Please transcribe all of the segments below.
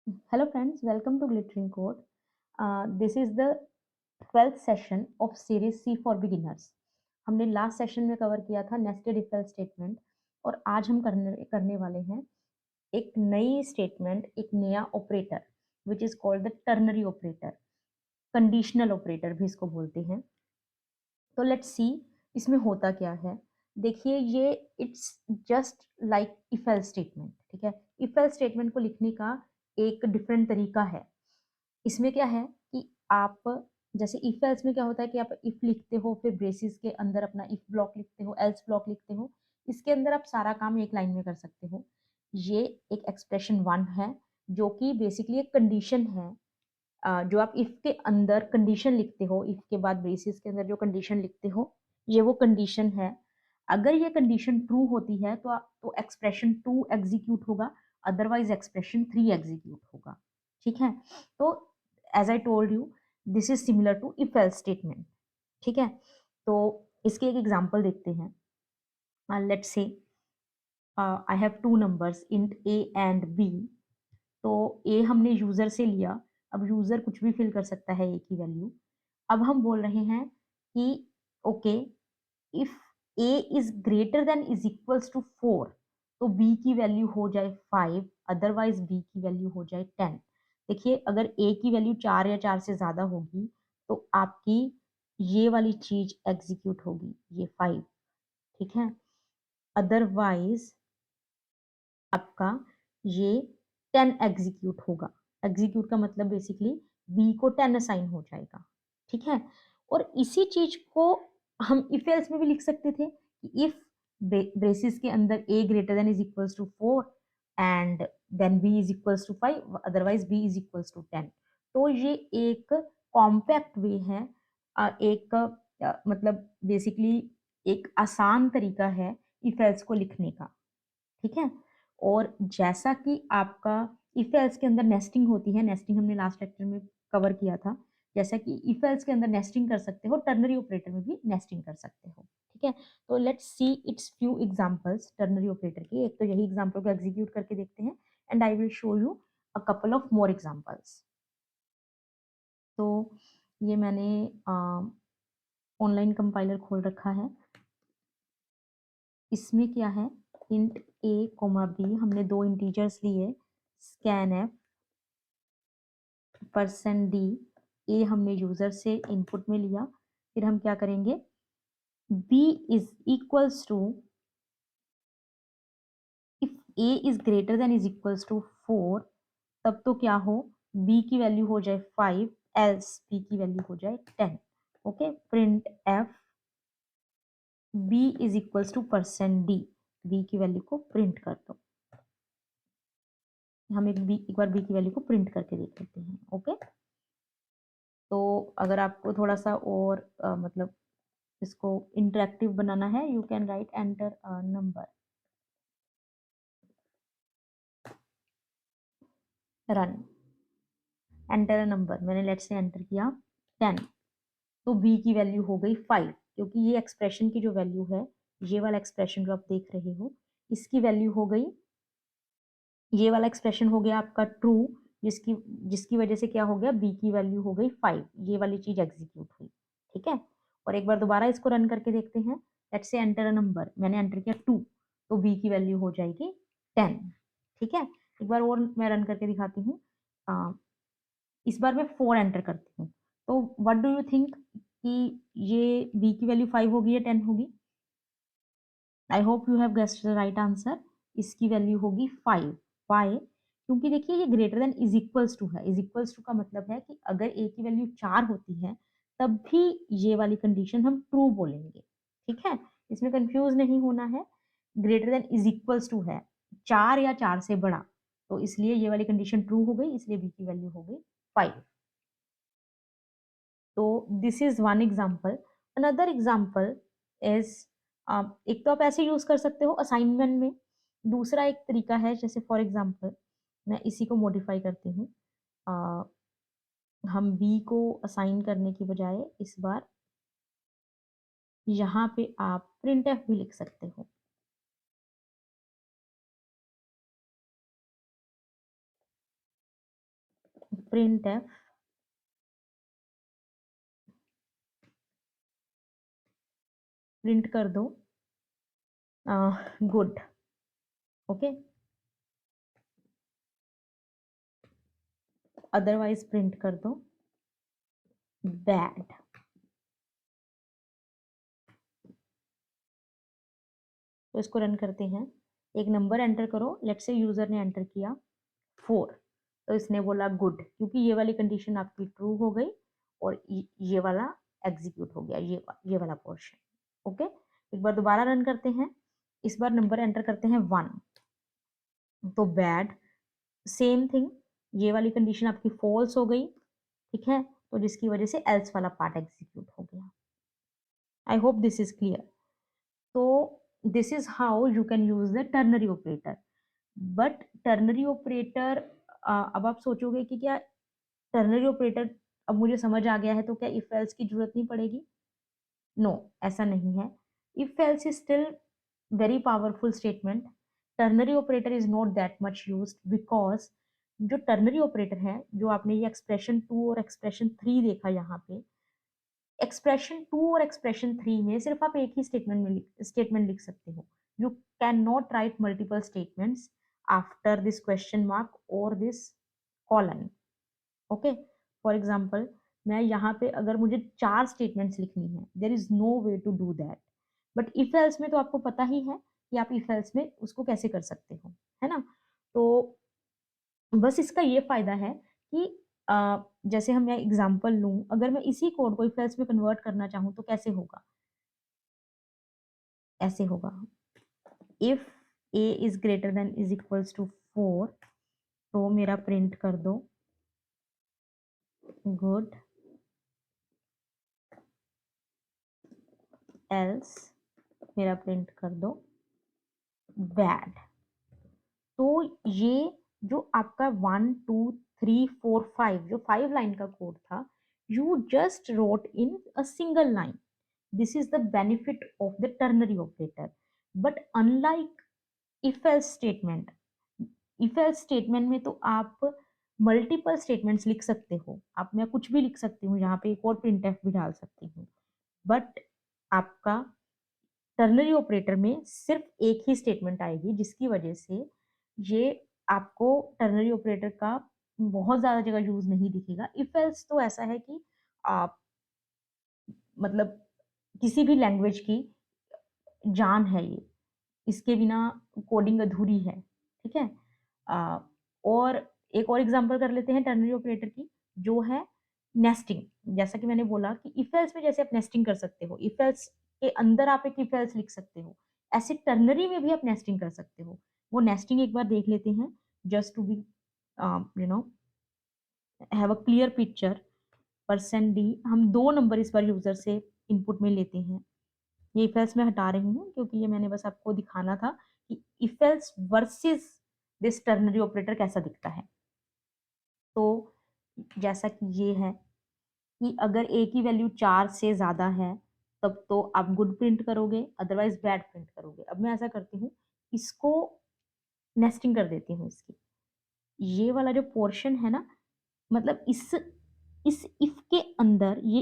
Hello friends, welcome to Glittering Code. This is the 12th session of series C for beginners. हमने last session में cover किया था nested if else statement और आज हम करने वाले हैं एक नई स्टेटमेंट, एक नया operator which is called the ternary operator, conditional operator भी इसको बोलते हैं। तो लेट्स सी इसमें होता क्या है। देखिए ये it's just like if else statement, ठीक है। इफ एल्स स्टेटमेंट को लिखने का एक डिफरेंट तरीका है। इसमें क्या है कि आप जैसे इफ एल्स में क्या होता है कि आप इफ लिखते हो, फिर ब्रेसिस के अंदर अपना इफ ब्लॉक लिखते हो, एल्स ब्लॉक लिखते हो। इसके अंदर आप सारा काम एक लाइन में कर सकते हो। ये एक एक्सप्रेशन वन है जो कि बेसिकली एक कंडीशन है। जो आप इफ के अंदर कंडीशन लिखते हो, इफ के बाद ब्रेसिस के अंदर जो कंडीशन लिखते हो, ये वो कंडीशन है। अगर ये कंडीशन ट्रू होती है तो एक्सप्रेशन टू एग्जीक्यूट होगा, अदरवाइज एक्सप्रेशन थ्री एग्जीक्यूट होगा। ठीक है। तो as I told you, this is similar to if else statement. ठीक है। तो इसके एक एग्जांपल देखते हैं। Let's say I have two numbers int A and B. तो ए हमने यूजर से लिया। अब यूजर कुछ भी फिल कर सकता है ए की वैल्यू। अब हम बोल रहे हैं कि okay, if A is greater than is equals to 4 तो बी की वैल्यू हो जाए 5, अदरवाइज बी की वैल्यू हो जाए 10। देखिए अगर ए की वैल्यू 4 या 4 से ज्यादा होगी तो आपकी ये वाली चीज एग्जीक्यूट होगी, ये 5। ठीक है। अदरवाइज आपका ये 10 एग्जीक्यूट होगा। एग्जीक्यूट का मतलब बेसिकली बी को 10 असाइन हो जाएगा। ठीक है। और इसी चीज को हम इफ एल्स में भी लिख सकते थे कि इफ ब्रेसिस के अंदर A greater than is equals to 4 and then B is equals to 5, otherwise B is equals to 10। तो ये एक कॉम्पैक्ट वे है, एक मतलब बेसिकली एक आसान तरीका है इफ एल्स को लिखने का। ठीक है। और जैसा कि आपका इफ एल्स के अंदर नेस्टिंग होती है, नेस्टिंग हमने लास्ट लेक्चर में कवर किया था। जैसा कि इफ एल्स के अंदर नेस्टिंग कर सकते हो, टर्नरी ऑपरेटर में भी नेस्टिंग कर सकते हो। ठीक है। तो let's see it's few examples ternary operator की। एक तो यही एग्जांपल को एग्जीक्यूट करके देखते हैं and I will show you a couple of more examples. तो ये मैंने ऑनलाइन कंपाइलर खोल रखा है। इसमें क्या है, इंट ए कोमा बी, हमने दो इंटीजर्स लिए, स्कैन एफ परसेंट डी। ए हमने यूजर से इनपुट में लिया। फिर हम क्या करेंगे, B is equals to, if A is greater than is equals to 4 तब तो क्या हो, बी की वैल्यू हो जाए 5, एल्स बी की वैल्यू हो जाए 10। Okay, print f B is equals to percent D, B की वैल्यू को प्रिंट कर दो। हम एक बार बी की वैल्यू को प्रिंट करके देख लेते हैं। ओके। तो अगर आपको थोड़ा सा और मतलब इसको इंटरेक्टिव बनाना है, you can write enter a number, run, enter a number. मैंने लेट से एंटर किया 10, तो बी की वैल्यू हो गई 5, क्योंकि ये एक्सप्रेशन की जो वैल्यू है, ये वाला एक्सप्रेशन जो आप देख रहे हो, इसकी वैल्यू हो गई, ये वाला एक्सप्रेशन हो गया आपका ट्रू, जिसकी जिसकी वजह से क्या हो गया, बी की वैल्यू हो गई 5, ये वाली चीज एग्जीक्यूट हुई। ठीक है। और एक बार दोबारा इसको रन करके देखते हैं। लेट्स से एंटर अ नंबर, मैंने एंटर किया 2, तो बी की वैल्यू हो जाएगी 10। ठीक है। एक बार और मैं रन करके दिखाती हूँ। इस बार मैं 4 एंटर करती हूँ। तो व्हाट डू यू थिंक कि ये बी की वैल्यू 5 होगी या 10 होगी? I hope you have guessed the right answer. इसकी वैल्यू होगी 5। वाई? क्योंकि देखिए ये greater than is equals to है। इज इक्वल्स टू का मतलब है कि अगर ए की वैल्यू 4 होती है तब भी ये वाली कंडीशन हम ट्रू बोलेंगे। ठीक है। इसमें कंफ्यूज नहीं होना है। Greater than is equals to है 4 या 4 से बड़ा, तो इसलिए ये वाली कंडीशन ट्रू हो गई, इसलिए बी की वैल्यू हो गई 5। तो this is one example. Another example is, एक तो आप ऐसे यूज कर सकते हो असाइनमेंट में। दूसरा एक तरीका है, जैसे फॉर एग्जाम्पल मैं इसी को मॉडिफाई करती हूँ। हम बी को असाइन करने की बजाय इस बार यहाँ पे आप प्रिंट एफ भी लिख सकते हो। प्रिंट एफ प्रिंट कर दो गुड। ओके, अदरवाइज प्रिंट कर दो बैड। तो इसको रन करते हैं। एक नंबर एंटर करो, लेट्स से यूजर ने एंटर किया 4, तो इसने बोला गुड, क्योंकि ये वाली कंडीशन आपकी ट्रू हो गई और ये वाला एग्जीक्यूट हो गया, ये वाला पोर्शन। ओके, एक बार दोबारा रन करते हैं। इस बार नंबर एंटर करते हैं 1, तो बैड। सेम थिंग, ये वाली कंडीशन आपकी फॉल्स हो गई, ठीक है, तो जिसकी वजह से एल्स वाला पार्ट एग्जीक्यूट हो गया। I hope this is clear. तो this is how you can use the ternary operator. But ternary operator, अब आप सोचोगे कि क्या टर्नरी ऑपरेटर अब मुझे समझ आ गया है, तो क्या इफ एल्स की जरूरत नहीं पड़ेगी? नो, ऐसा नहीं है। If else is still very powerful statement. Ternary operator is not that much used because जो टर्नरी ऑपरेटर है, जो आपने ये एक्सप्रेशन 2 और एक्सप्रेशन 3 देखा यहाँ पे, एक्सप्रेशन 2 और एक्सप्रेशन 3 में सिर्फ आप एक ही स्टेटमेंट लिख सकते हो। You can not write multiple statements after this question mark और this colon. Okay, for example मैं यहाँ पे अगर मुझे 4 स्टेटमेंट्स लिखनी है, there is no way to do that. But if else में तो आपको पता ही है कि आप इफ एल्स में उसको कैसे कर सकते हो, है ना? तो बस इसका ये फायदा है कि जैसे हम मैं एग्जांपल लूं, अगर मैं इसी कोड को इफ एल्स में कन्वर्ट करना चाहूँ तो कैसे होगा? ऐसे होगा, if A is greater than is equals to 4, तो मेरा प्रिंट कर दो गुड, एल्स मेरा प्रिंट कर दो बैड। तो ये जो आपका 1 2 3 4 5 जो 5 लाइन का कोड था, you just wrote in a single line. This is the benefit of the ternary operator. But unlike if else statement, if else statement में तो आप मल्टीपल स्टेटमेंट्स लिख सकते हो। आप, मैं कुछ भी लिख सकती हूँ यहाँ पे, एक और प्रिंटफ भी डाल सकती हूँ। बट आपका टर्नरी ऑपरेटर में सिर्फ एक ही स्टेटमेंट आएगी, जिसकी वजह से ये आपको टर्नरी ऑपरेटर का बहुत ज्यादा जगह यूज नहीं दिखेगा। इफ एल्स तो ऐसा है कि आप, मतलब किसी भी लैंग्वेज की जान है ये, इसके बिना कोडिंग अधूरी है, ठीक है। आ, और एक और एग्जांपल कर लेते हैं टर्नरी ऑपरेटर की, जो है नेस्टिंग। जैसा कि मैंने बोला कि इफ एल्स में जैसे आप नेस्टिंग कर सकते हो, इफ एल्स के अंदर आप एक इफ एल्स लिख सकते हो, ऐसे टर्नरी में भी आप नेस्टिंग कर सकते हो। वो नेस्टिंग एक बार देख लेते हैं, just to be you know have a clear picture. Percent D, हम 2 नंबर इस बार यूजर से इनपुट में लेते हैं। ये इफ एल्स मैं हटा रही हूँ क्योंकि ये मैंने बस आपको दिखाना था कि if else versus this ternary operator कैसा दिखता है। तो जैसा कि ये है कि अगर ए की वैल्यू 4 से ज्यादा है, तब तो आप गुड प्रिंट करोगे, अदरवाइज बैड प्रिंट करोगे। अब मैं ऐसा करती हूँ, इसको नेस्टिंग कर देती हूँ इसकी। ये वाला जो पोर्शन है ना, मतलब इस इफ के अंदर, ये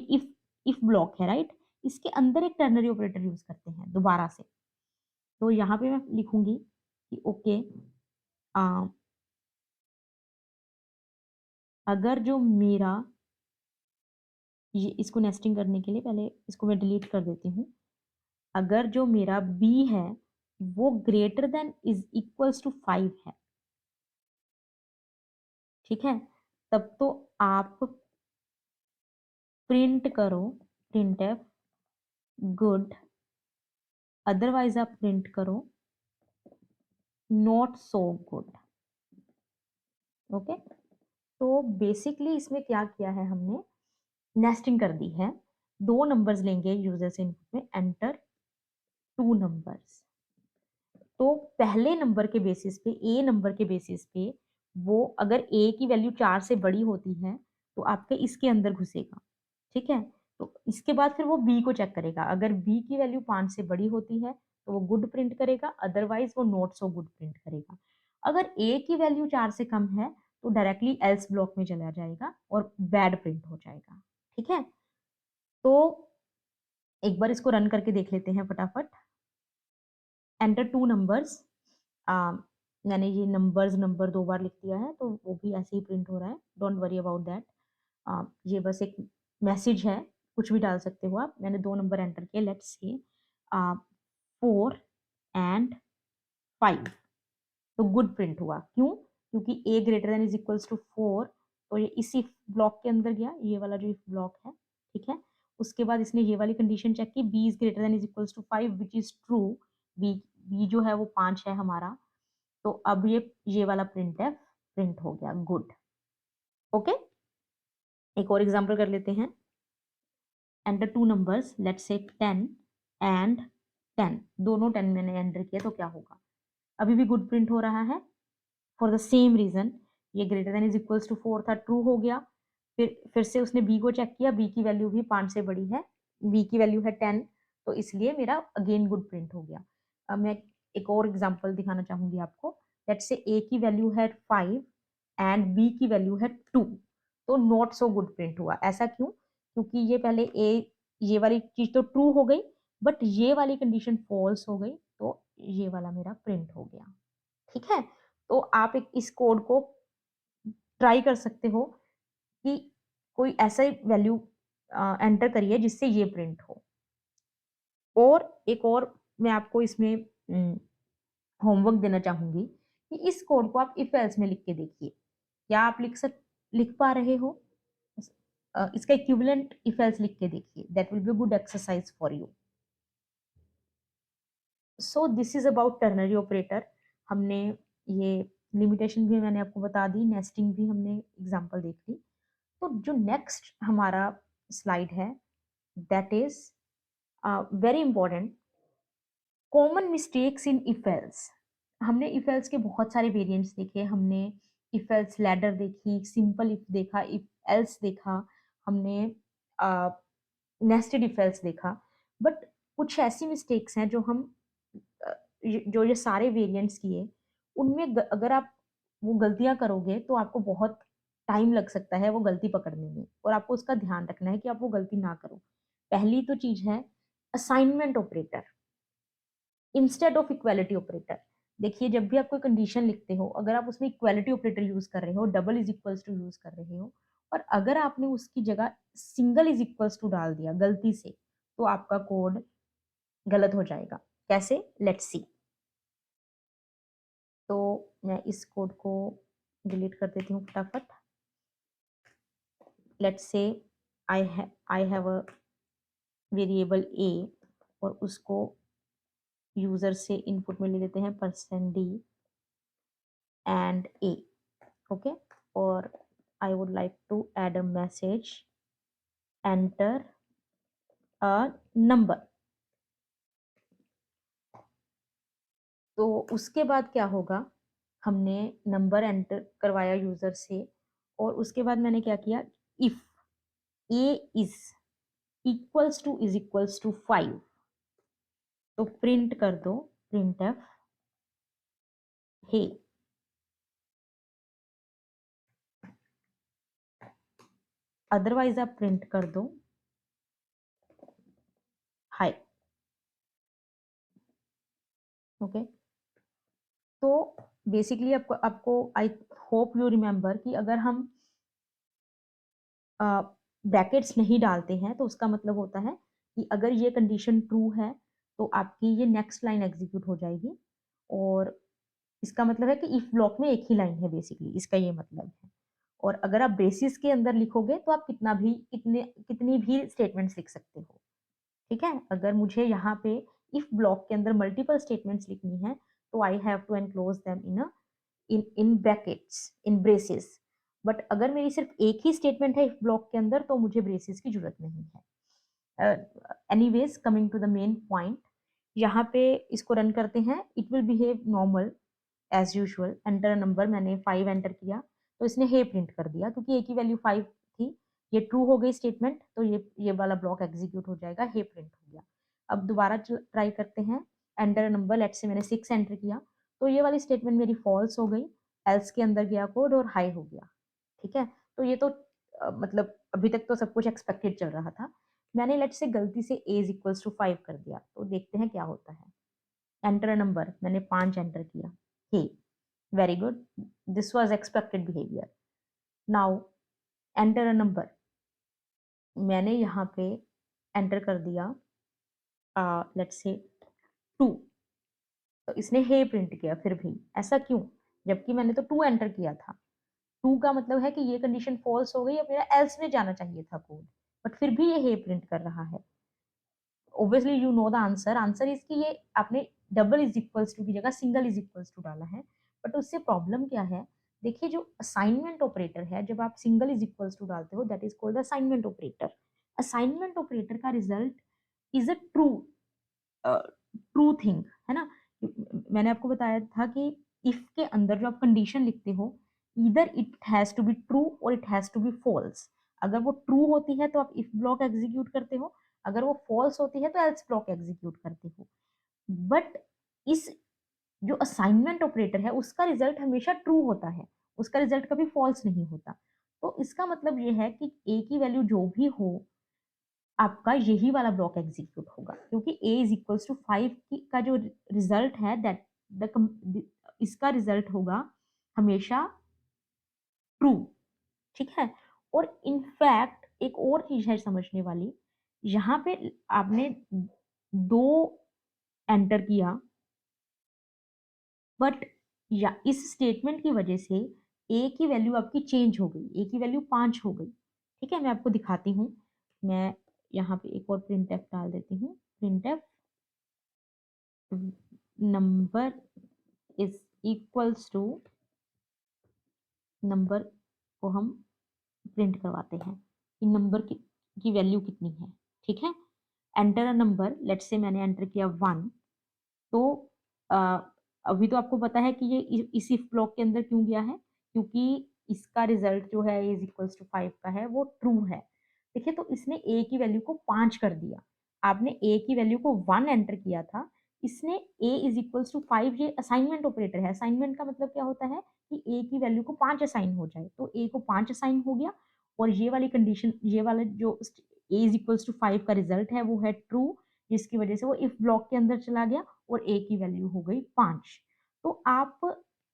इफ ब्लॉक है, राइट? इसके अंदर एक टर्नरी ऑपरेटर यूज करते हैं दोबारा से। तो यहाँ पे मैं लिखूंगी कि ओके, अगर जो मेरा, ये इसको नेस्टिंग करने के लिए पहले इसको मैं डिलीट कर देती हूँ। अगर जो मेरा बी है वो greater than is equals to 5 है, ठीक है, तब तो आप प्रिंट करो प्रिंट एफ गुड, अदरवाइज आप प्रिंट करो नॉट सो गुड। ओके, तो बेसिकली इसमें क्या किया है हमने, नेस्टिंग कर दी है। 2 नंबर्स लेंगे यूजर से इनपुट में, एंटर 2 नंबर्स। तो पहले नंबर के बेसिस पे, ए नंबर के बेसिस पे, वो अगर ए की वैल्यू 4 से बड़ी होती है तो आपके इसके अंदर घुसेगा, ठीक है। तो इसके बाद फिर वो बी को चेक करेगा, अगर बी की वैल्यू 5 से बड़ी होती है तो वो गुड प्रिंट करेगा, अदरवाइज वो नॉट सो गुड प्रिंट करेगा। अगर ए की वैल्यू 4 से कम है तो डायरेक्टली एल्स ब्लॉक में चला जाएगा और बैड प्रिंट हो जाएगा। ठीक है, तो एक बार इसको रन करके देख लेते हैं फटाफट। एंटर टू नंबर्स, मैंने ये नंबर 2 बार लिख दिया है, तो वो भी ऐसे ही प्रिंट हो रहा है, डोंट वरी अबाउट दैट। ये बस एक मैसेज है, कुछ भी डाल सकते हो आप। मैंने 2 नंबर एंटर किए, लेट्स सी 4 एंड 5, तो गुड प्रिंट हुआ। क्यों? क्योंकि a greater than is equals to 4, तो ये इसी ब्लॉक के अंदर गया, ये वाला जो ब्लॉक है। ठीक है, उसके बाद इसने ये वाली कंडीशन चेक की, b is greater than is equals to 5 which is true. b जो है वो 5 है हमारा, तो अब ये वाला प्रिंट है, प्रिंट हो गया गुड। ओके, एक और एग्जांपल कर लेते हैं। Enter two numbers, let's say 10 and 10, दोनों 10 मैंने एंटर किया, तो क्या होगा? अभी भी गुड प्रिंट हो रहा है फॉर द सेम रीजन। ये greater than is equals to 4 था, ट्रू हो गया। फिर से उसने b को चेक किया, b की वैल्यू भी 5 से बड़ी है, b की वैल्यू है 10, तो इसलिए मेरा अगेन गुड प्रिंट हो गया। अब मैं एक और एग्जांपल दिखाना चाहूंगी आपको। लेट्स से a की वैल्यू है 5 एंड b की वैल्यू है 2, तो नॉट सो गुड प्रिंट हुआ। ऐसा क्यों? क्योंकि ये पहले ये वाली चीज तो ट्रू हो गई, बट ये वाली कंडीशन फॉल्स हो गई, तो ये वाला मेरा प्रिंट हो गया। ठीक है, तो आप इस कोड को ट्राई कर सकते हो कि कोई ऐसा वैल्यू एंटर करिए जिससे ये प्रिंट हो। और एक और मैं आपको इसमें होमवर्क देना चाहूंगी कि इस कोड को आप इफ एल्स में लिख के देखिए। क्या आप लिख पा रहे हो? इसका इक्विवेलेंट इफ एल्स लिख के देखिए, that will be good exercise for you. So this is about ternary operator. हमने ये लिमिटेशन भी मैंने आपको बता दी, नेस्टिंग भी हमने एग्जांपल देख ली। तो जो नेक्स्ट हमारा स्लाइड है, that is very important, common mistakes in if else. हमने इफ एल्स के बहुत सारे वेरिएंट्स देखे, हमने इफ एल्स लैडर देखी, सिंपल इफ देखा, इफ एल्स देखा, हमने नेस्टेड इफ एल्स देखा। बट कुछ ऐसी मिस्टेक्स हैं जो हम जो ये सारे वेरिएंट्स किए, उनमें अगर आप वो गलतियां करोगे तो आपको बहुत टाइम लग सकता है वो गलती पकड़ने में, और आपको उसका ध्यान रखना है कि आप वो गलती ना करो। पहली तो चीज है assignment operator instead of equality operator. देखिए, जब भी आप कोई कंडीशन लिखते हो, अगर आप उसमें इक्वालिटी ऑपरेटर यूज कर रहे हो, double is equals to use कर रहे हो, और अगर आपने उसकी जगह सिंगल इज इक्वल्स टू डाल दिया गलती से, तो आपका कोड गलत हो जाएगा। कैसे? Let's see. तो मैं इस कोड को डिलीट कर देती हूँ फटाफट। Let's say I have a variable ए, और उसको यूजर से इनपुट में ले लेते हैं %d and a. Okay, or I would like to add a message, enter a number। तो उसके बाद क्या होगा? हमने नंबर एंटर करवाया यूजर से, और उसके बाद मैंने क्या किया, if a is equals to 5, तो प्रिंट कर दो प्रिंट एफ हे। अदरवाइज आप प्रिंट कर दो हाय। ओके, तो बेसिकली आपको आपको आई होप यू रिमेम्बर कि अगर हम ब्रैकेट्स नहीं डालते हैं, तो उसका मतलब होता है कि अगर ये कंडीशन ट्रू है, तो आपकी ये नेक्स्ट लाइन एग्जीक्यूट हो जाएगी, और इसका मतलब है कि इफ ब्लॉक में एक ही लाइन है, बेसिकली इसका ये मतलब है। और अगर आप ब्रेसिस के अंदर लिखोगे, तो आप कितनी भी स्टेटमेंट्स लिख सकते हो। ठीक है, अगर मुझे यहाँ पे इफ ब्लॉक के अंदर मल्टीपल स्टेटमेंट्स लिखनी है, तो I have to enclose them in brackets, in braces. But अगर मेरी सिर्फ एक ही स्टेटमेंट है इफ ब्लॉक के अंदर, तो मुझे ब्रेसेस की जरूरत नहीं है। Anyways, coming to the main point, यहाँ पे इसको रन करते हैं, it will behave normal as usual. Enter number, मैंने 5 एंटर किया, तो इसने हे प्रिंट कर दिया, क्योंकि ए की वैल्यू 5 थी। ये ट्रू हो गई स्टेटमेंट, तो ये वाला ब्लॉक एग्जीक्यूट हो जाएगा, हे प्रिंट हो गया। अब दोबारा ट्राई करते हैं। एंटर नंबर, लेट्स से मैंने 6 एंटर किया, तो ये वाली स्टेटमेंट मेरी फॉल्स हो गई, एल्स के अंदर गया कोड और हाई हो गया, ठीक है? तो ये तो मतलब अभी तक तो सब कुछ एक्सपेक्टेड चल रहा था। मैंने लेट्स से गलती से a इज़ इक्वल्स टू 5 कर दिया, तो देखते हैं क्या होता है। एंटर अ नंबर, मैंने 5 एंटर किया। Hey, very good, this was expected behaviour. Now enter a number, मैंने यहाँ पे एंटर कर दिया लेट्स से 2, तो इसने हे प्रिंट किया फिर भी, ऐसा क्यों? जबकि मैंने तो 2 एंटर किया था। 2 का मतलब है कि ये कंडीशन फ़ॉल्स हो गई, अब मेरा एल्स में जाना चाहिए था कोड, बट फिर भी ये हे प्रिंट कर रहा है। Obviously you know the answer, answer is कि ये आपने डबल इज़ इक्वल्स टू की जगह सिंगल इज़ इक्वल्स टू डाला है, बट उससे प्रॉब्लम क्या है? देखिए जो असाइनमेंट ऑपरेटर है, जब आप सिंगल इज़ इक्वल्स टू डालते हो that is called assignment operator. Assignment operator का result is a true thing, है ना? मैंने आपको बताया था कि इफ के अंदर जो आप कंडीशन लिखते हो, either it has to be true और it has to be false. अगर वो ट्रू होती है तो आप इफ ब्लॉक एग्जीक्यूट करते हो, अगर वो फॉल्स होती है तो एल्स ब्लॉक एग्जीक्यूट करते हो। बट इस जो असाइनमेंट ऑपरेटर है उसका रिजल्ट हमेशा ट्रू होता है, उसका रिजल्ट कभी फॉल्स नहीं होता। तो इसका मतलब ये है कि ए की वैल्यू जो भी हो, आपका यही वाला ब्लॉक एग्जीक्यूट होगा, क्योंकि a इज इक्वल्स टू 5 का जो रिजल्ट है दैट इसका रिजल्ट होगा हमेशा ट्रू, ठीक है? और इनफैक्ट एक और चीज है समझने वाली, यहाँ पे आपने 2 एंटर किया, बट या इस स्टेटमेंट की वजह से ए की वैल्यू आपकी चेंज हो गई, ए की वैल्यू 5 हो गई, ठीक है? मैं आपको दिखाती हूँ। मैं यहाँ पे एक और प्रिंटफ डाल देती हूँ। Printf number is equals to, number को हम प्रिंट करवाते हैं कि नंबर की वैल्यू कितनी है, ठीक है? Enter a number, let's say मैंने एंटर किया 1, तो अ, अभी तो आपको पता है कि ये इस इफ ब्लॉक के अंदर क्यों गया है, क्योंकि इसका रिजल्ट जो है इज इक्वल्स टू 5 का है, वो ट्रू है। देखिए तो इसने ए की वैल्यू को 5 कर दिया, आपने ए की वैल्यू को 1 एंटर किया था, इसने ए इज इक्वल्स टू 5, ये असाइनमेंट ऑपरेटर है। असाइनमेंट का मतलब क्या होता है कि ए की वैल्यू को 5 असाइन हो जाए, तो ए को 5 असाइन हो गया, और ये वाली कंडीशन, ये वाला जो ए इज इक्वल्स टू 5 का रिजल्ट है वो है ट्रू, जिसकी वजह से वो इफ ब्लॉक के अंदर चला गया और ए की वैल्यू हो गई 5। तो आप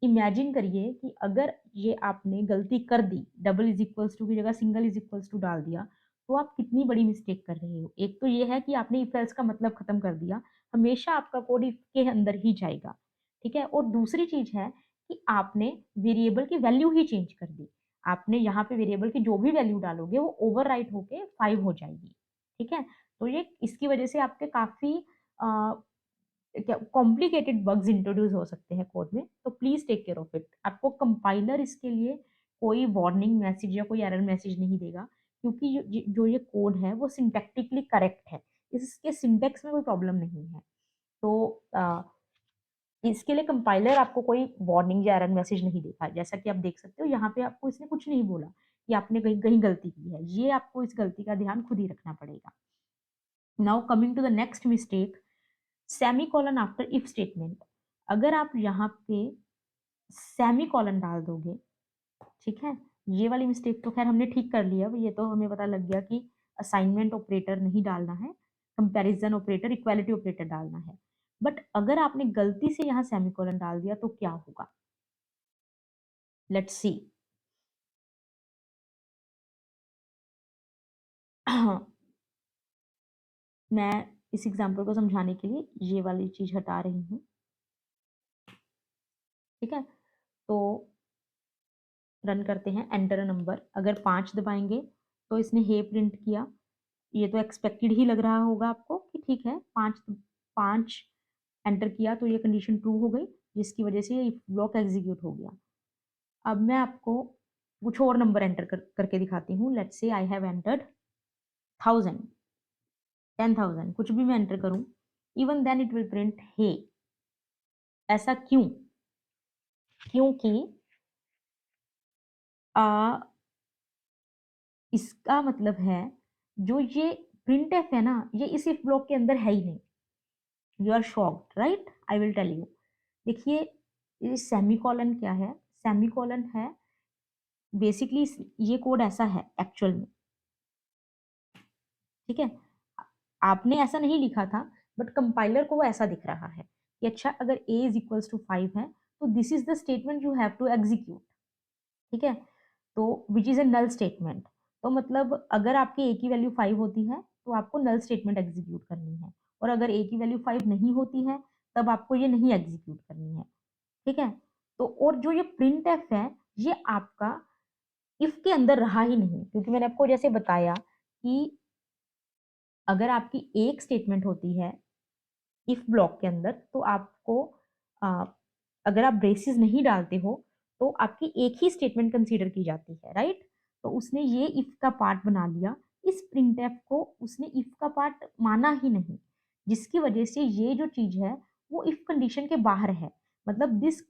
इमेजिन करिए कि अगर ये आपने गलती कर दी, डबल इज इक्वल्स टू की जगह सिंगल इज इक्वल्स टू डाल दिया, तो आप कितनी बड़ी मिस्टेक कर रहे हो। एक तो ये है कि आपने इफ एल्स का मतलब खत्म कर दिया, हमेशा आपका कोड इफ के अंदर ही जाएगा, ठीक है? और दूसरी चीज है कि आपने वेरिएबल की वैल्यू ही चेंज कर दी। आपने यहाँ पे वेरिएबल की जो भी वैल्यू डालोगे वो ओवरराइट होके 5 हो जाएगी, ठीक है? तो ये इसकी वजह से आपके काफ़ी क्या कॉम्प्लिकेटेड बग्स इंट्रोड्यूस हो सकते हैं कोड में, तो please take care of it. आपको कंपाइलर इसके लिए कोई वार्निंग मैसेज या कोई एरर मैसेज नहीं देगा, क्योंकि जो ये कोड है वो सिंटैक्टिकली करेक्ट है। इसके सिंटैक्स में कोई प्रॉब्लम नहीं है। तो इसके लिए कंपाइलर आपको कोई वार्निंग या एरर मैसेज नहीं देगा। जैसा कि आप देख सकते हो यहाँ पे आपको इसने कुछ नहीं बोला कि आपने कहीं कहीं गलती की है। ये आपको इस गलती का ध्यान खुद ही रखना पड़ेगा। Now coming to the next mistake, semicolon after if statement. अगर आप यहाँ पे सेमीकोलन डाल दोगे, ठीक है? ये वाली मिस्टेक तो खैर हमने ठीक कर लिया, ये तो हमें पता लग गया कि असाइनमेंट ऑपरेटर नहीं डालना है, कंपैरिजन ऑपरेटर, इक्वालिटी ऑपरेटर डालना है। बट अगर आपने गलती से यहाँ सेमीकोलन डाल दिया तो क्या होगा? Let's see. मैं इस एग्जाम्पल को समझाने के लिए ये वाली चीज हटा रही हूँ, ठीक है? तो रन करते हैं, एंटर अ नंबर, अगर 5 दबाएंगे तो इसने हे प्रिंट किया। ये तो एक्सपेक्टेड ही लग रहा होगा आपको कि ठीक है, 5 एंटर किया तो ये कंडीशन ट्रू हो गई, जिसकी वजह से ये ब्लॉक एग्जीक्यूट हो गया। अब मैं आपको कुछ और नंबर एंटर करके दिखाती हूँ। Let's say I have entered 1000, 10,000, कुछ भी मैं एंटर करूँ, even then it will print हे। ऐसा क्यों? क्योंकि आ, इसका मतलब है जो ये प्रिंटफ है ना, ये इस इफ ब्लॉक के अंदर है ही नहीं। You are shocked right, I will tell you. देखिए ये सेमीकोलन क्या है? सेमीकोलन है, बेसिकली ये कोड ऐसा है एक्चुअल में, ठीक है। आपने ऐसा नहीं लिखा था, बट कंपाइलर को वो ऐसा दिख रहा है कि अच्छा अगर a इज इक्वल्स टू 5 है तो this is the statement you have to execute, ठीक है। तो which is a null statement, तो मतलब अगर आपकी a की वैल्यू 5 होती है तो आपको नल स्टेटमेंट एग्जीक्यूट करनी है, और अगर a की वैल्यू 5 नहीं होती है तब आपको ये नहीं एग्जीक्यूट करनी है, ठीक है। तो और जो ये प्रिंट एफ है, ये आपका इफ के अंदर रहा ही नहीं, क्योंकि मैंने आपको जैसे बताया कि अगर आपकी एक स्टेटमेंट होती है इफ ब्लॉक के अंदर तो आपको आ, अगर आप ब्रेसेस नहीं डालते हो तो आपकी एक ही स्टेटमेंट कंसीडर की जाती है, राइट। तो उसने ये इफ का पार्ट बना लिया, इस प्रिंटफ को उसने इफ का पार्ट माना ही नहीं, जिसकी वजह से ये जो चीज है वो इफ कंडीशन के बाहर है। मतलब this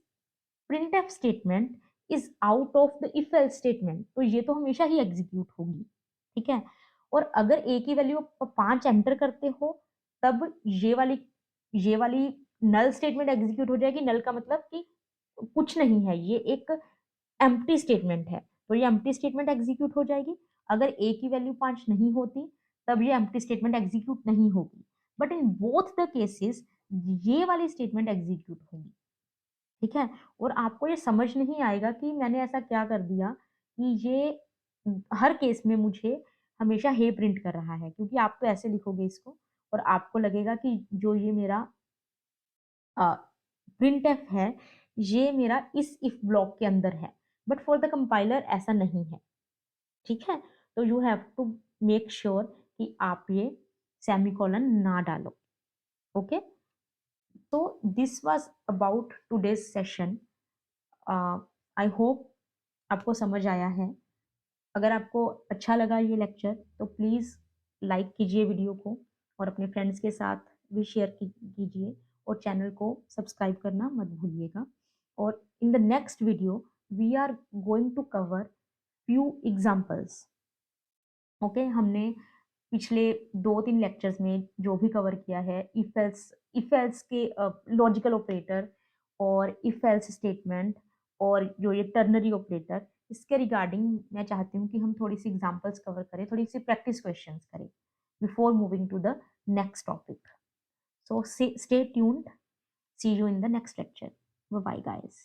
printf statement is out of the if else statement, तो ये तो हमेशा ही एग्जीक्यूट होगी, ठीक है। और अगर ए की वैल्यू 5 एंटर करते हो तब ये वाली नल स्टेटमेंट एग्जीक्यूट हो जाएगी। नल का मतलब कि कुछ नहीं है, ये एक एम्प्टी स्टेटमेंट है, तो ये एम्प्टी स्टेटमेंट एग्जीक्यूट हो जाएगी। अगर ए की वैल्यू 5 नहीं होती तब ये एम्प्टी स्टेटमेंट एग्जीक्यूट नहीं होगी, but in both the cases ये वाली स्टेटमेंट एग्जीक्यूट होगी, ठीक है। और आपको ये समझ नहीं आएगा कि मैंने ऐसा क्या कर दिया कि ये हर केस में मुझे हमेशा हे प्रिंट कर रहा है, क्योंकि आप तो ऐसे लिखोगे इसको और आपको लगेगा कि जो ये मेरा प्रिंटफ है ये मेरा इस इफ ब्लॉक के अंदर है, बट फॉर द कंपाइलर ऐसा नहीं है, ठीक है। तो you have to make sure कि आप ये सेमीकोलन ना डालो, ओके। तो this was about today's session. I hope आपको समझ आया है। अगर आपको अच्छा लगा ये लेक्चर तो प्लीज़ लाइक कीजिए वीडियो को और अपने फ्रेंड्स के साथ भी शेयर कीजिए, और चैनल को सब्सक्राइब करना मत भूलिएगा। और in the next video we are going to cover few examples, okay. हमने पिछले 2-3 लेक्चर्स में जो भी कवर किया है, इफ एल्स के लॉजिकल ऑपरेटर और इफ एल्स स्टेटमेंट और जो ये टर्नरी ऑपरेटर, इसके रिगार्डिंग मैं चाहती हूँ कि हम थोड़ी सी एग्जांपल्स कवर करें, थोड़ी सी प्रैक्टिस क्वेश्चंस करें before moving to the next topic. So stay tuned, see you in the next lecture, bye bye guys.